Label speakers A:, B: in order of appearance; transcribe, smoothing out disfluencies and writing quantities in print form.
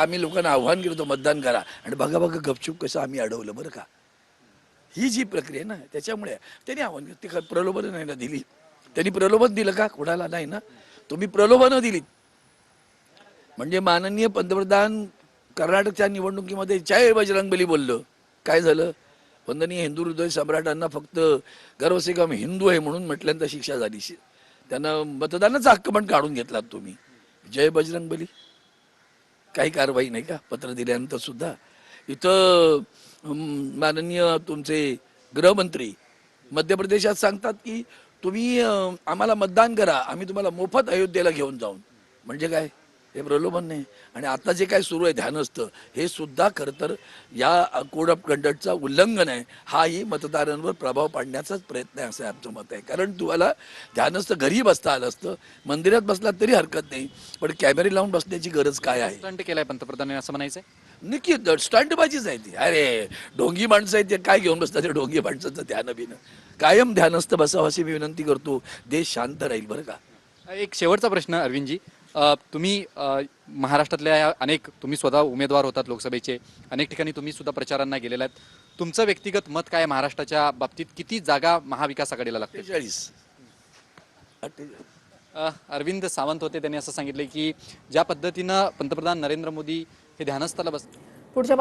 A: आम्ही लोकांना आव्हान केलं होतं मतदान करा आणि बघा बघा गपचूप कसं आम्ही अडवलं बरं का. ही जी प्रक्रिया आहे ना त्याच्यामुळे त्यांनी आव्हान केलं. ते प्रलोभन नाही ना दिली. त्यांनी प्रलोभन दिलं का कोणाला नाही ना. तुम्ही प्रलोभनं दिलीत म्हणजे माननीय पंतप्रधान कर्नाटकच्या निवडणुकीमध्ये जय बजरंगबली बोललं. काय झालं? वंदनीय हिंदू हृदय सम्राटांना फक्त गर्व से कम हिंदू आहे म्हणून म्हटल्यानंतर शिक्षा झाली. त्यांना मतदानाचा हक्क पण काढून घेतला तुम्ही. जय बजरंगबली. काही कारवाई नाही का पत्र दिल्यानंतर सुद्धा. इथं माननीय तुमचे गृहमंत्री मध्य प्रदेशात सांगतात की तुम्ही आम्हाला मतदान करा, आम्ही तुम्हाला मोफत अयोध्येला घेऊन जाऊन. म्हणजे काय? हे प्रलोभन नाही. आणि आता जे काय सुरू आहे ध्यानस्थ, हे सुद्धा खरं तर या कोड ऑफ कंडक्टचा उल्लंघन आहे. हाही मतदारांवर प्रभाव पाडण्याचाच प्रयत्न आहे असं आमचं मत आहे. कारण तुम्हाला ध्यानस्थ घरी बसता आलं असतं, मंदिरात बसलात तरी हरकत नाही, पण कॅमेरे लावून बसण्याची गरज काय आहे?
B: स्टंट केलाय पंतप्रधानांनी असं म्हणायचंय.
A: नक्की स्टंटबाजीच आहे ती. अरे ढोंगी माणसं आहेत ते काय घेऊन बसतात ते ढोंगी माणसाचं ध्यान बिन. कायम ध्यानस्थ बसावं अशी मी विनंती करतो. देश शांत राहील बरं का.
B: एक शेवटचा प्रश्न अरविंदजी, तुम्ही महाराष्ट्रातल्या अनेक तुम्ही स्वतः उमेदवार होतात लोकसभेचे, अनेक ठिकाणी तुम्ही सुद्धा प्रचारांना गेलेला आहेत. तुमचं व्यक्तिगत मत काय महाराष्ट्राच्या बाबतीत? किती जागा महाविकास आघाडीला लागते?
A: 48.
B: अरविंद सावंत होते, त्यांनी असं सांगितले की ज्या पद्धतीनं पंतप्रधान नरेंद्र मोदी हे ध्यानस्थाला बस
C: पुढच्या